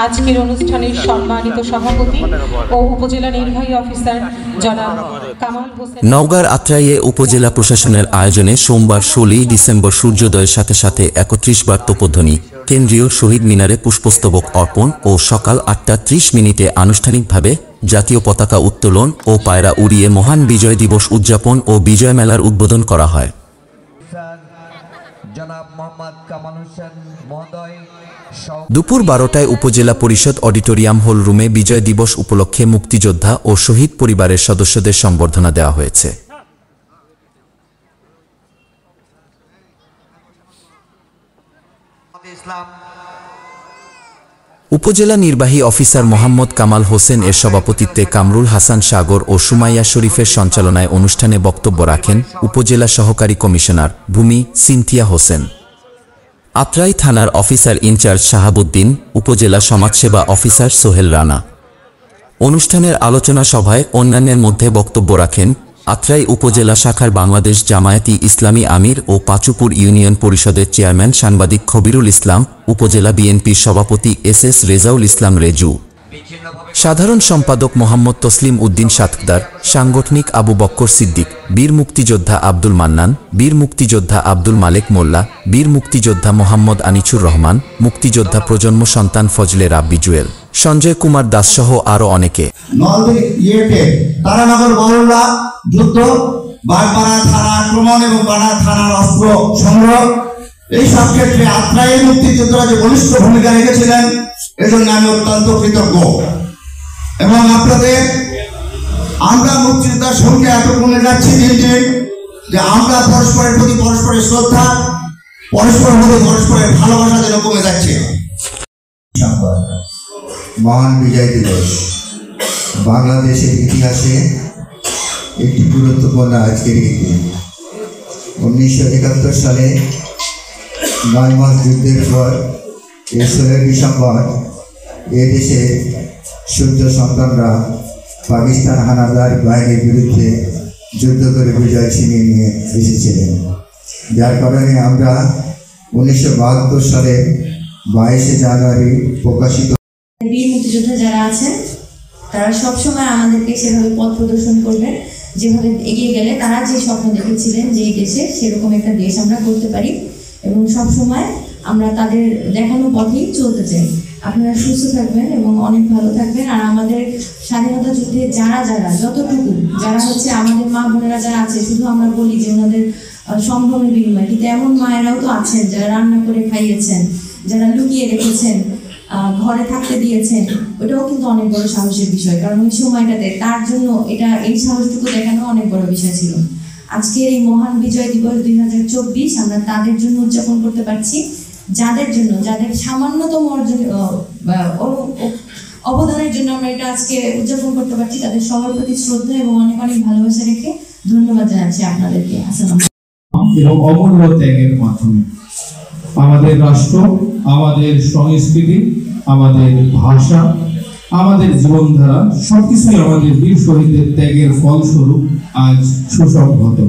আজকের অনুষ্ঠানের সম্মানিত সভাপতি ও উপজেলা নির্বাহী অফিসার জনাব কামাল হোসেন। নওগাঁর আত্রাইয়ে উপজেলা প্রশাসনের আয়োজনে সোমবার 16 ডিসেম্বর সূর্যোদয়ের সাথে সাথে 31 বার তোপধ্বনি, কেন্দ্রীয় শহীদ মিনারে পুষ্পস্তবক অর্পণ ও সকাল 8টা 30 মিনিটে আনুষ্ঠানিকভাবে জাতীয় পতাকা উত্তোলন ও পায়রা উড়িয়ে মহান বিজয় দিবস উদযাপন ও বিজয় মেলার উদ্বোধন করা হয়। দুপুর 12টায় উপজেলা পরিষদ অডিটোরিয়াম হল রুমে বিজয় দিবস উপলক্ষে মুক্তিযোদ্ধা ও শহীদ পরিবারের সদস্যদের সংবর্ধনা দেওয়া হয়েছে। উপজেলা নির্বাহী অফিসার মোহাম্মদ কামাল হোসেন এর সভাপতিত্বে কামরুল হাসান সাগর ও সুমাইয়া শরীফের সঞ্চালনায় অনুষ্ঠানে বক্তব্য রাখেন উপজেলা সহকারী কমিশনার ভূমি সিনথিয়া হোসেন, আত্রাই থানার অফিসার ইনচার্জ শাহাবুদ্দিন, উপজেলা সমাজসেবা অফিসার সোহেল রানা। অনুষ্ঠানের আলোচনা সভায় অন্যান্যের মধ্যে বক্তব্য রাখেন আত্রাই উপজেলা শাখার বাংলাদেশ জামায়াতি ইসলামী আমির ও পাচুপুর ইউনিয়ন পরিষদের চেয়ারম্যান সাংবাদিক খবিরুল ইসলাম, উপজেলা বিএনপির সভাপতি এস রেজাউল ইসলাম রেজু, সাধারণ সম্পাদক মোহাম্মদ তসলিম উদ্দিন সাতকদার, সাংগঠনিক আবু বক্কর সিদ্দিক, বীর মুক্তিযোদ্ধা আব্দুল মান্নান, বীর মুক্তিযোদ্ধা আব্দুল মালেক মোল্লা, বীর মুক্তিযোদ্ধা মোহাম্মদ আনিছুর রহমান, মুক্তিযোদ্ধা প্রজন্ম সন্তান ফজলে রাব্বি জুয়েল, সঞ্জয় কুমার দাস সহ আরো অনেকে। তারানগর বহরুল্লাহ যুদ্ধ, বাগপাড়া থানা আক্রমণ এবং বাড়া থানার অস্ত্র সংগ্রহ, এই সব ক্ষেত্রে আত্রাইয়ের মুক্তিযোদ্ধারা যে বলিষ্ঠ ভূমিকা রেখেছিলেন, এজন্য আমি অত্যন্ত কৃতজ্ঞ। এবং আপনাদের আমরা মুক্তিযোদ্ধার সংখ্যা এত কমে যাচ্ছে দিন দিন যে আমরা পরস্পরের প্রতি পরস্পরের শ্রদ্ধা, পরস্পরের প্রতি পরস্পরের ভালোবাসা যেন কমে যাচ্ছে। মহান বিজয় দিবস বাংলাদেশের ইতিহাসে একটি গুরুত্বপূর্ণ আজকের দিন। 1971 সালে 9 মাস যুদ্ধের পর 16 ডিসেম্বর এদেশে সূর্য সন্তানরা পাকিস্তান হানাদার বাহিনীর বিরুদ্ধে যুদ্ধ করে বিজয় ছিনিয়ে নিয়ে এসেছিলেন, যার কারণে আমরা 1972 সালে 22 জানুয়ারি প্রকাশিত বীর মুক্তিযোদ্ধা যারা আছেন তারা সবসময় আমাদেরকে সেভাবে পথ প্রদর্শন করবেন, যেভাবে এগিয়ে গেলে তারা যে স্বপ্ন দেখেছিলেন যে এই দেশে সেরকম একটা দেশ আমরা করতে পারি, এবং সবসময় আমরা তাদের দেখানো পথেই চলতে চাই। আপনারা সুস্থ থাকবেন এবং অনেক ভালো থাকবেন। আর আমাদের স্বাধীনতা যুদ্ধে যারা যতটুকু যারা হচ্ছে আমাদের মা বোনেরা যারা আছে, শুধু আমরা বলি যে ওনাদের সম্ভ্রমের বিনিময়, কিন্তু এমন মায়েরাও তো আছেন যারা রান্না করে খাইয়েছেন, যারা লুকিয়ে রেখেছেন, ঘরে থাকতে দিয়েছেন, ওটাও কিন্তু অনেক বড় সাহসের বিষয়। কারণ ওই সময়টাতে তার জন্য এই সাহসটুকু দেখানো অনেক বড় বিষয় ছিল। আজকের এই মহান বিজয় দিবস 2024 আমরা তাদের জন্য উদযাপন করতে পারছি, যাদের সামান্যতম অবদানের জন্য আমরা এটা আজকে উদযাপন করতে পারছি। তাদের সবার প্রতি শ্রদ্ধা এবং অনেক অনেক ভালোবাসা রেখে ধন্যবাদ জানাচ্ছি আপনাদেরকে। এবং অমূল্য ত্যাগের মাধ্যমে আমাদের রাষ্ট্র, আমাদের সংস্কৃতি, আমাদের ভাষা, আমাদের জীবনধারা সবকিছুই আমাদের বীর শহীদদের ত্যাগের ফলস্বরূপ আজ সুসংহত।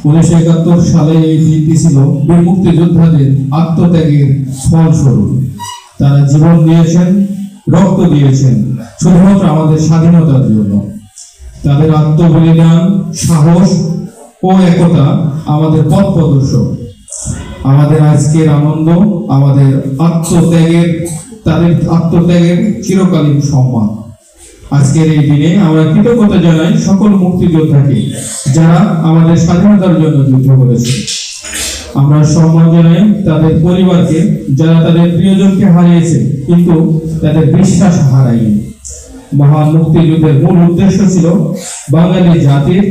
1971 সালে এই দিনটি ছিল বীর মুক্তিযোদ্ধাদের আত্মত্যাগের ফলস্বরূপ। তারা জীবন দিয়েছেন, রক্ত দিয়েছেন শুধুমাত্র আমাদের স্বাধীনতার জন্য। তাদের আত্মবলিদান, সাহস ও একতা আমাদের পথ প্রদর্শক। আমাদের আজকের আনন্দ আমাদের তাদের আত্মত্যাগের চিরকালীন সম্মান। আজকের এই দিনে আমরা কৃতজ্ঞতা জানাই সকল মুক্তিযোদ্ধাকে যারা আমাদের স্বাধীনতার জন্য যুদ্ধ করেছে। আমরা সম্মান জানাই তাদের পরিবারকে যারা তাদের প্রিয়জনকে হারিয়েছে কিন্তু তাদের বিশ্বাস হারায়নি। মহান মুক্তিযুদ্ধের মূল উদ্দেশ্য ছিল বাঙালি জাতির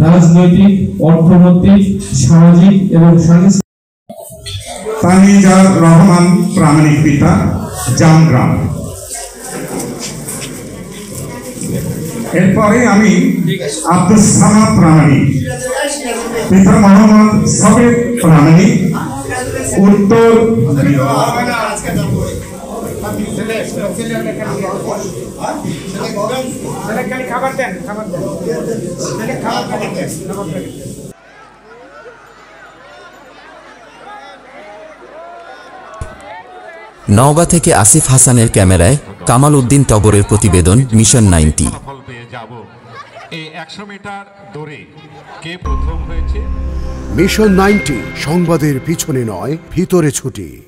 রাজনৈতিক, অর্থনৈতিক, সামাজিক এবং সাংস্কৃতিক। তানিজার রহমান প্রামাণিক পিতা, জামগ্রাম। এরপরে আমি আব্দুস সামাদ প্রামাণিক, পিতা মোহাম্মদ সাবেক প্রামাণিক, উত্তর নওগাঁ থেকে আসিফ হাসানের ক্যামেরায় কামাল উদ্দিন টগরের প্রতিবেদন, মিশন 90। ফল পেয়ে যাব। এই 100 মিটার দৌড়ে কে প্রথম হয়েছে? মিশন 90 সংবাদের পিছনে নয়, ভিতরে ছুটি।